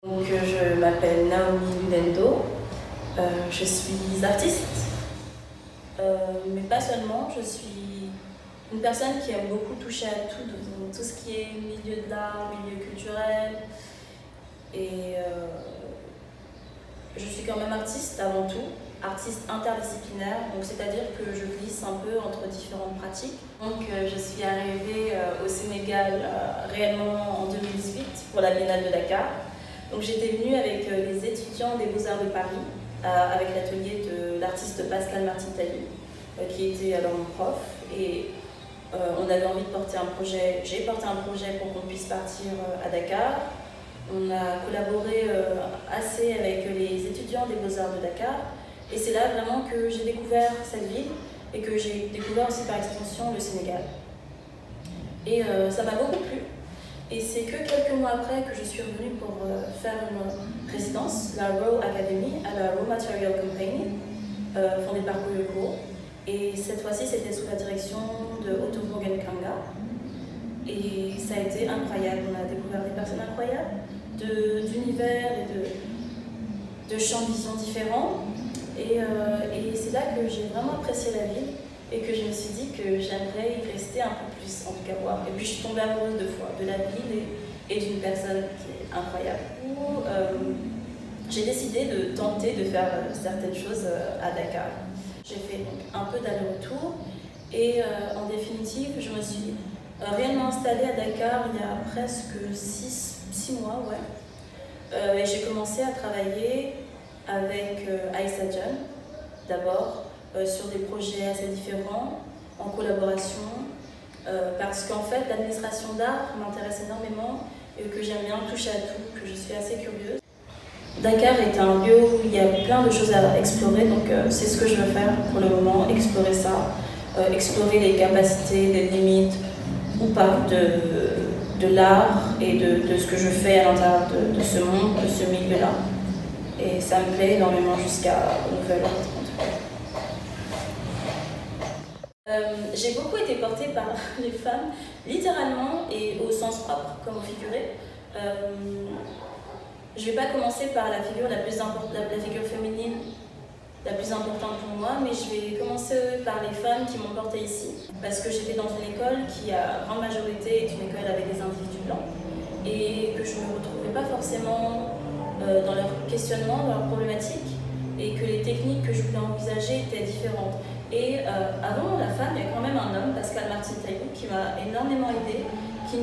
Je m'appelle Naomi Ludendo, je suis artiste, mais pas seulement, je suis une personne qui aime beaucoup toucher à tout, donc tout ce qui est milieu de l'art, milieu culturel, et je suis quand même artiste avant tout, artiste interdisciplinaire, donc c'est-à-dire que je glisse un peu entre différentes pratiques. Donc je suis arrivée au Sénégal réellement en 2018 pour la Biennale de Dakar. Donc j'étais venue avec les étudiants des Beaux-Arts de Paris, avec l'atelier de l'artiste Pascal Martin-Tailly, qui était alors mon prof. Et on avait envie de porter un projet, j'ai porté un projet pour qu'on puisse partir à Dakar. On a collaboré assez avec les étudiants des Beaux-Arts de Dakar. Et c'est là vraiment que j'ai découvert cette ville et que j'ai découvert aussi par extension le Sénégal. Et ça m'a beaucoup plu. Et c'est que quelques mois après que je suis revenue pour faire une résidence, la Raw Academy, à la Raw Material Company, fondée par Koyoko. Et cette fois-ci, c'était sous la direction de Otto Kanga. Et ça a été incroyable. On a découvert des personnes incroyables, d'univers et de champs de vision différents. Et c'est là que j'ai vraiment apprécié la ville et que je me suis dit que j'aimerais y rester un peu plus, en tout cas voir. Et puis je suis tombée amoureuse deux fois, de la ville et d'une personne qui est incroyable. J'ai décidé de tenter de faire certaines choses à Dakar. J'ai fait donc un peu d'aller-retour et en définitive, je me suis réellement installée à Dakar il y a presque 6 mois, ouais. Et j'ai commencé à travailler avec Aïssa John, d'abord, sur des projets assez différents, en collaboration, parce qu'en fait, l'administration d'art m'intéresse énormément et que j'aime bien toucher à tout, que je suis assez curieuse. Dakar est un lieu où il y a plein de choses à explorer, donc c'est ce que je veux faire pour le moment, explorer ça, explorer les capacités, les limites ou pas de l'art et de ce que je fais à l'intérieur de ce monde, de ce milieu-là. Et ça me plaît énormément jusqu'à nouvel ordre. J'ai beaucoup été portée par les femmes, littéralement et au sens propre, comme au figuré. Je ne vais pas commencer par la figure la figure féminine la plus importante pour moi, mais je vais commencer par les femmes qui m'ont portée ici. Parce que j'étais dans une école qui, à grande majorité, est une école avec des individus blancs, et que je ne me retrouvais pas forcément dans leur questionnement, dans leurs problématiques, et que les techniques que je voulais envisager étaient différentes. Et avant la femme, il y a quand même un homme, Pascal Martin-Tailly, qui m'a énormément aidée, qui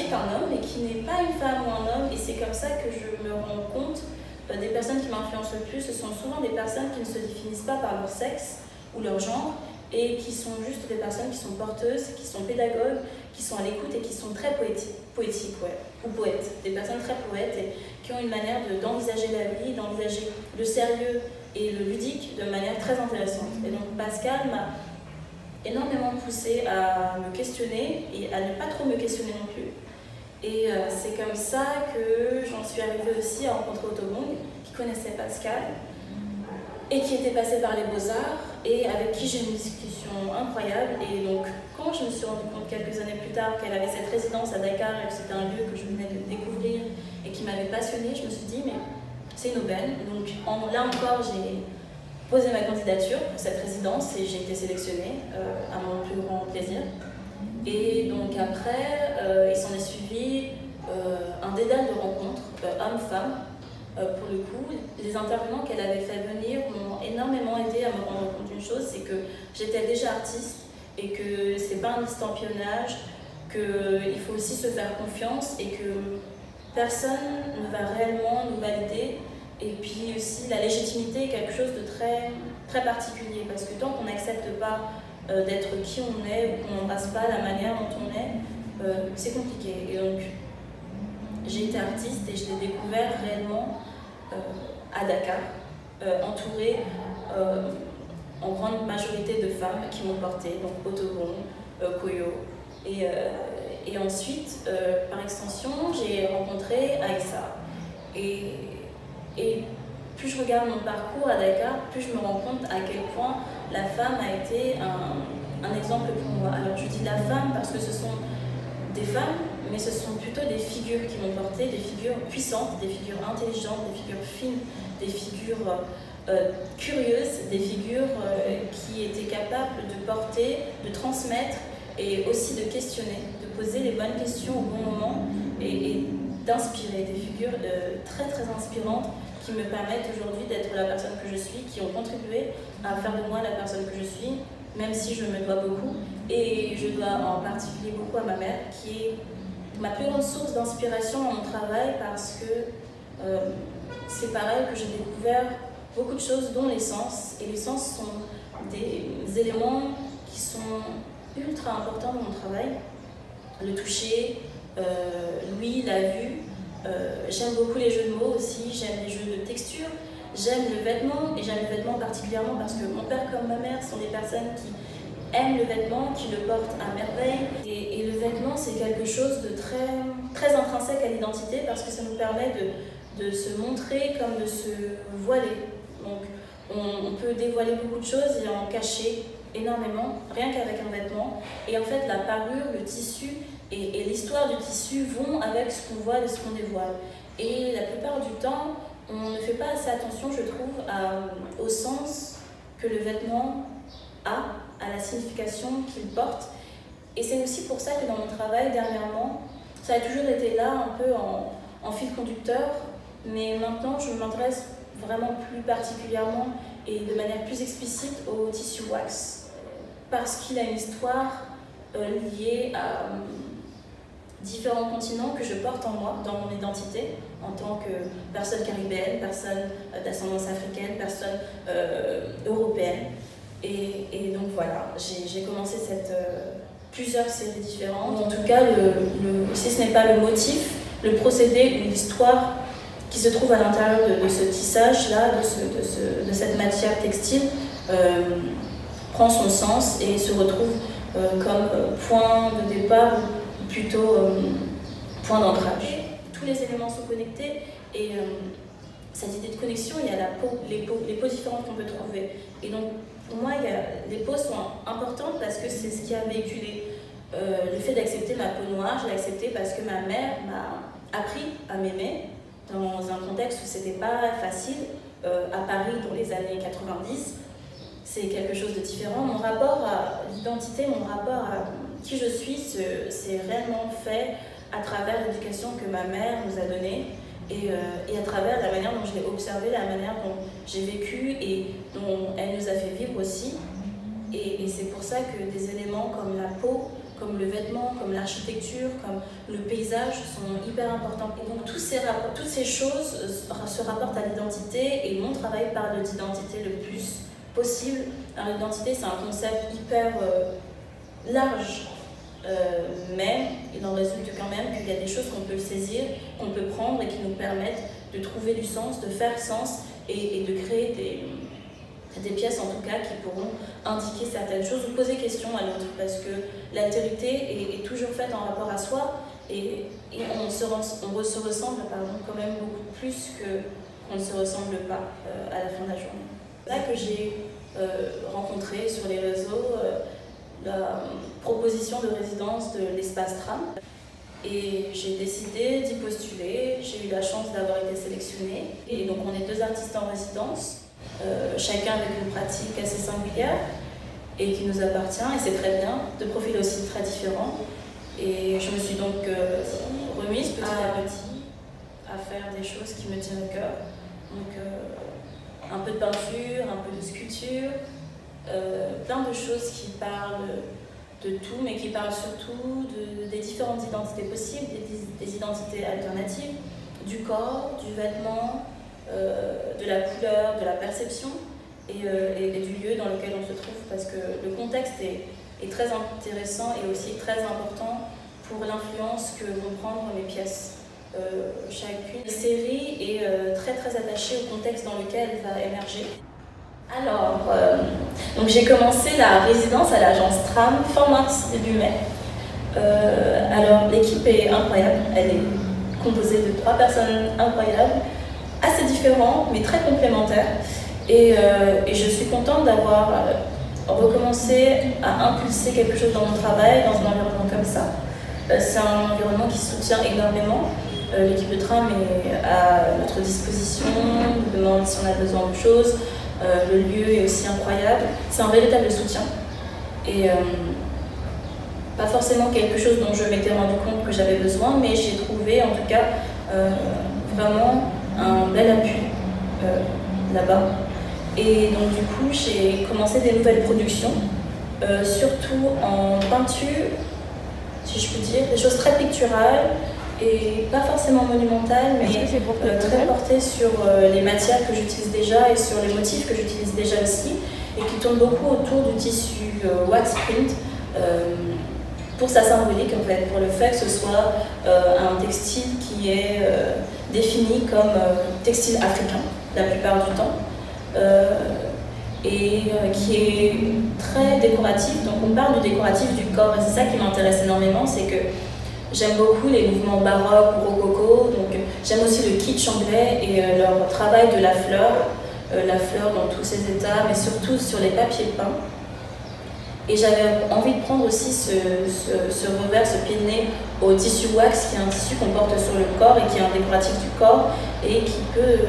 est un homme et qui n'est pas une femme ou un homme, et c'est comme ça que je me rends compte des personnes qui m'influencent le plus. Ce sont souvent des personnes qui ne se définissent pas par leur sexe ou leur genre, et qui sont juste des personnes qui sont porteuses, qui sont pédagogues, qui sont à l'écoute et qui sont très poétiques, ouais, ou poètes, des personnes très poètes et qui ont une manière d'envisager la vie, d'envisager le sérieux et le ludique de manière très intéressante. Et donc Pascal m'a énormément poussée à me questionner et à ne pas trop me questionner non plus. Et c'est comme ça que j'en suis arrivée aussi à rencontrer Otto Bong, qui connaissait Pascal et qui était passé par les Beaux-Arts et avec qui j'ai eu une discussion incroyable. Et donc quand je me suis rendu compte quelques années plus tard qu'elle avait cette résidence à Dakar et que c'était un lieu que je venais de découvrir et qui m'avait passionnée, je me suis dit mais c'est une aubaine. Donc là encore j'ai posé ma candidature pour cette résidence et j'ai été sélectionnée à mon plus grand plaisir. Et donc après, il s'en est suivi un dédale de rencontres hommes-femmes. Pour le coup, les intervenants qu'elle avait fait venir m'ont énormément aidé à me rendre compte d'une chose, c'est que j'étais déjà artiste et que c'est pas un estampillonnage, qu'il faut aussi se faire confiance et que personne ne va réellement nous valider. Et puis aussi la légitimité est quelque chose de très, très particulier, parce que tant qu'on n'accepte pas d'être qui on est ou qu'on n'embrasse pas la manière dont on est, c'est compliqué. Et donc j'ai été artiste et je l'ai découvert réellement à Dakar, entourée en grande majorité de femmes qui m'ont portée, donc Otto Bong, Koyo. Et ensuite, par extension, j'ai rencontré Aïssa. Et plus je regarde mon parcours à Dakar, plus je me rends compte à quel point la femme a été un exemple pour moi. Alors je dis la femme parce que ce sont des femmes mais ce sont plutôt des figures qui m'ont porté, des figures puissantes, des figures intelligentes, des figures fines, des figures curieuses, des figures qui étaient capables de porter, de transmettre et aussi de questionner, de poser les bonnes questions au bon moment et d'inspirer, des figures très très inspirantes qui me permettent aujourd'hui d'être la personne que je suis, qui ont contribué à faire de moi la personne que je suis, même si je me dois beaucoup. Et je dois en particulier beaucoup à ma mère, qui est ma plus grande source d'inspiration dans mon travail, parce que c'est pareil que j'ai découvert beaucoup de choses, dont les sens. Et les sens sont des éléments qui sont ultra importants dans mon travail. Le toucher, l'ouïe, la vue. J'aime beaucoup les jeux de mots aussi, j'aime les jeux de texture, j'aime le vêtement, et j'aime le vêtement particulièrement parce que mon père comme ma mère sont des personnes qui aiment le vêtement, qui le portent à merveille. Et le vêtement, c'est quelque chose de très intrinsèque à l'identité, parce que ça nous permet de se montrer comme de se voiler. Donc on peut dévoiler beaucoup de choses et en cacher énormément, rien qu'avec un vêtement. Et en fait, la parure, le tissu et l'histoire du tissu vont avec ce qu'on voit et ce qu'on dévoile. Et la plupart du temps, on ne fait pas assez attention, je trouve, au sens que le vêtement a, à la signification qu'il porte. Et c'est aussi pour ça que dans mon travail, dernièrement, ça a toujours été là, un peu en fil conducteur, mais maintenant, je m'intéresse vraiment plus particulièrement et de manière plus explicite au tissu wax, parce qu'il a une histoire liée à différents continents que je porte en moi, dans mon identité, en tant que personne caribéenne, personne d'ascendance africaine, personne européenne. Et donc voilà, j'ai commencé plusieurs séries différentes. En tout cas, si ce n'est pas le motif, le procédé ou l'histoire qui se trouve à l'intérieur de ce tissage-là, de cette matière textile, prend son sens et se retrouve comme point de départ, ou plutôt point d'ancrage. Tous les éléments sont connectés et cette idée de connexion, il y a la peau, les peaux différentes qu'on peut trouver. Et donc, pour moi, les peaux sont importantes parce que c'est ce qui a véhiculé le fait d'accepter ma peau noire. Je l'ai acceptée parce que ma mère m'a appris à m'aimer dans un contexte où c'était pas facile. À Paris, dans les années 90, c'est quelque chose de différent. Mon rapport à l'identité, mon rapport à qui je suis, c'est réellement fait à travers l'éducation que ma mère nous a donnée. Et à travers la manière dont je l'ai observée, la manière dont j'ai vécu et dont elle nous a fait vivre aussi. Et c'est pour ça que des éléments comme la peau, comme le vêtement, comme l'architecture, comme le paysage sont hyper importants. Et donc toutes ces choses se rapportent à l'identité, et mon travail parle d'identité le plus possible. Alors l'identité, c'est un concept hyper large. Mais il en résulte quand même qu'il y a des choses qu'on peut saisir, qu'on peut prendre et qui nous permettent de trouver du sens, de faire sens et de créer des pièces en tout cas qui pourront indiquer certaines choses ou poser question à l'autre, parce que l'altérité est toujours faite en rapport à soi et on se ressemble quand même beaucoup plus qu'on ne se ressemble pas à la fin de la journée. C'est là que j'ai rencontré sur les réseaux la proposition de résidence de l'espace Tram, et j'ai décidé d'y postuler. J'ai eu la chance d'avoir été sélectionnée, et donc on est 2 artistes en résidence, chacun avec une pratique assez singulière et qui nous appartient, et c'est très bien, de profils aussi très différents. Et je me suis donc remise petit à petit à faire des choses qui me tiennent au cœur, donc un peu de peinture, un peu de sculpture, plein de choses qui parlent de tout, mais qui parlent surtout des différentes identités possibles, des identités alternatives, du corps, du vêtement, de la couleur, de la perception et du lieu dans lequel on se trouve, parce que le contexte est très intéressant et aussi très important pour l'influence que vont prendre mes pièces. Chacune série est très attachée au contexte dans lequel elle va émerger. Alors, donc j'ai commencé la résidence à l'agence Tram fin mars, début mai. Alors l'équipe est incroyable, elle est composée de 3 personnes incroyables, assez différentes mais très complémentaires. Et je suis contente d'avoir recommencé à impulser quelque chose dans mon travail, dans un environnement comme ça. C'est un environnement qui soutient énormément. L'équipe de tram est à notre disposition, nous demande si on a besoin de choses. Le lieu est aussi incroyable. C'est un véritable soutien. Et pas forcément quelque chose dont je m'étais rendu compte que j'avais besoin, mais j'ai trouvé en tout cas vraiment un bel appui là-bas. Et donc du coup, j'ai commencé des nouvelles productions, surtout en peinture, si je peux dire, des choses très picturales et pas forcément monumentales, mais très portées sur les matières que j'utilise déjà et sur les motifs que j'utilise déjà aussi, et qui tournent beaucoup autour du tissu wax print, pour sa symbolique en fait, pour le fait que ce soit un textile qui est défini comme textile africain la plupart du temps. Qui est très décoratif. Donc on parle du décoratif du corps et c'est ça qui m'intéresse énormément, c'est que j'aime beaucoup les mouvements baroques ou rococo, donc j'aime aussi le kitsch anglais et leur travail de la fleur dans tous ses états, mais surtout sur les papiers peints. Et j'avais envie de prendre aussi ce revers, ce pied de nez au tissu wax, qui est un tissu qu'on porte sur le corps et qui est un décoratif du corps et qui peut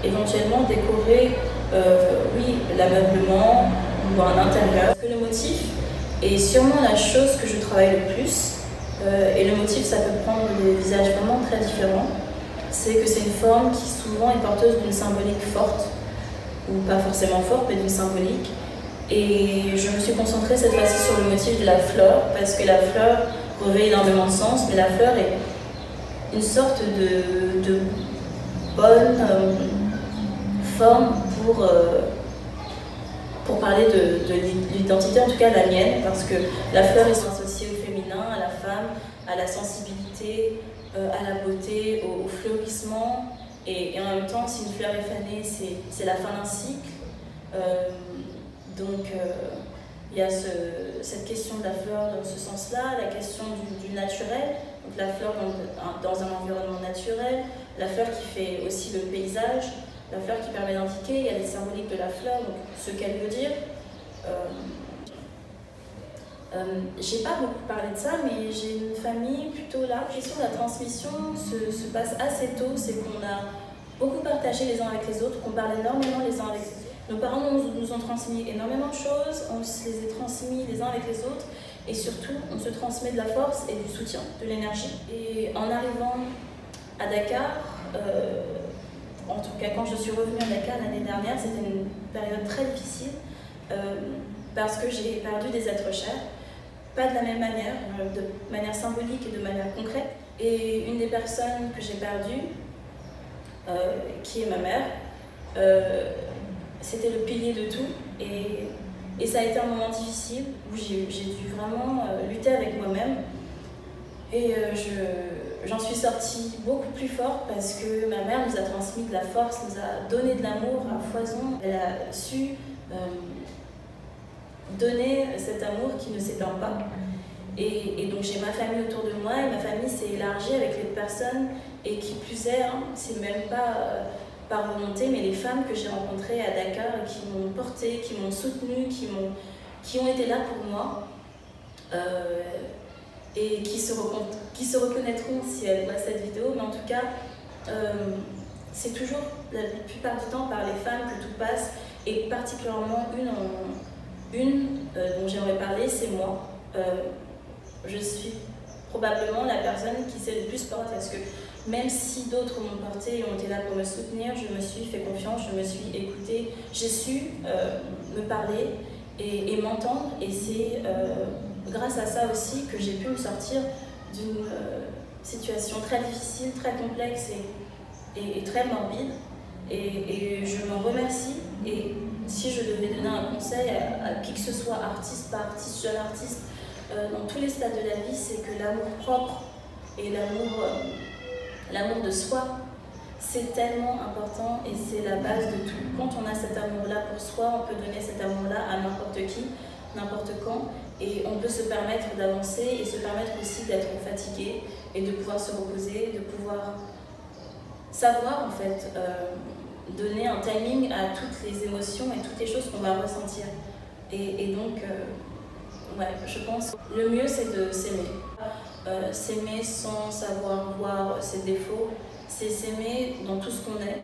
éventuellement décorer oui, l'ameublement ou un intérieur. Parce que le motif est sûrement la chose que je travaille le plus. Et le motif, ça peut prendre des visages vraiment très différents. C'est que c'est une forme qui souvent est porteuse d'une symbolique forte, ou pas forcément forte, mais d'une symbolique. Et je me suis concentrée cette fois-ci sur le motif de la fleur, parce que la fleur revêt énormément de sens, mais la fleur est une sorte de bonne forme pour parler de l'identité, en tout cas la mienne, parce que la fleur est associée au féminin, à la femme, à la sensibilité, à la beauté, au fleurissement, et en même temps, si une fleur est fanée, c'est la fin d'un cycle. Donc il y a cette question de la fleur dans ce sens-là, la question du naturel, donc la fleur dans un environnement naturel, la fleur qui fait aussi le paysage, la fleur qui permet d'indiquer, il y a les symboliques de la fleur, donc ce qu'elle veut dire. J'ai pas beaucoup parlé de ça, mais j'ai une famille plutôt large. La question de la transmission se passe assez tôt, c'est qu'on a beaucoup partagé les uns avec les autres, qu'on parle énormément les uns avec les autres. Nos parents nous ont transmis énormément de choses, on se les a transmis les uns avec les autres, et surtout on se transmet de la force et du soutien, de l'énergie. Et en arrivant à Dakar, en tout cas quand je suis revenue à Dakar l'année dernière, c'était une période très difficile parce que j'ai perdu des êtres chers, pas de la même manière, de manière symbolique et de manière concrète. Et une des personnes que j'ai perdues, qui est ma mère, c'était le pilier de tout, et ça a été un moment difficile où j'ai dû vraiment lutter avec moi-même, et j'en suis sortie beaucoup plus forte parce que ma mère nous a transmis de la force, nous a donné de l'amour à foison. Elle a su donner cet amour qui ne s'éteint pas, et donc j'ai ma famille autour de moi, et ma famille s'est élargie avec les personnes, et qui plus est, hein, c'est même pas par volonté, mais les femmes que j'ai rencontrées à Dakar et qui m'ont portée, qui m'ont soutenue, qui ont été là pour moi, et qui se reconnaîtront si elles voient cette vidéo, mais en tout cas, c'est toujours, la plupart du temps, par les femmes que tout passe, et particulièrement une dont j'aimerais parler, c'est moi. Je suis probablement la personne qui s'est le plus portée, parce que même si d'autres m'ont portée et ont été là pour me soutenir, je me suis fait confiance, je me suis écoutée, j'ai su me parler et m'entendre, et c'est grâce à ça aussi que j'ai pu me sortir d'une situation très difficile, très complexe et très morbide, et je m'en remercie. Et si je devais donner un conseil à qui que ce soit, artiste, pas artiste, jeune artiste, dans tous les stades de la vie, c'est que l'amour propre et l'amour de soi, c'est tellement important, et c'est la base de tout. Quand on a cet amour-là pour soi, on peut donner cet amour-là à n'importe qui, n'importe quand, et on peut se permettre d'avancer et se permettre aussi d'être fatigué et de pouvoir se reposer, de pouvoir savoir en fait donner un timing à toutes les émotions et toutes les choses qu'on va ressentir. Et donc, ouais, je pense que le mieux c'est de s'aimer. S'aimer sans savoir voir ses défauts, c'est s'aimer dans tout ce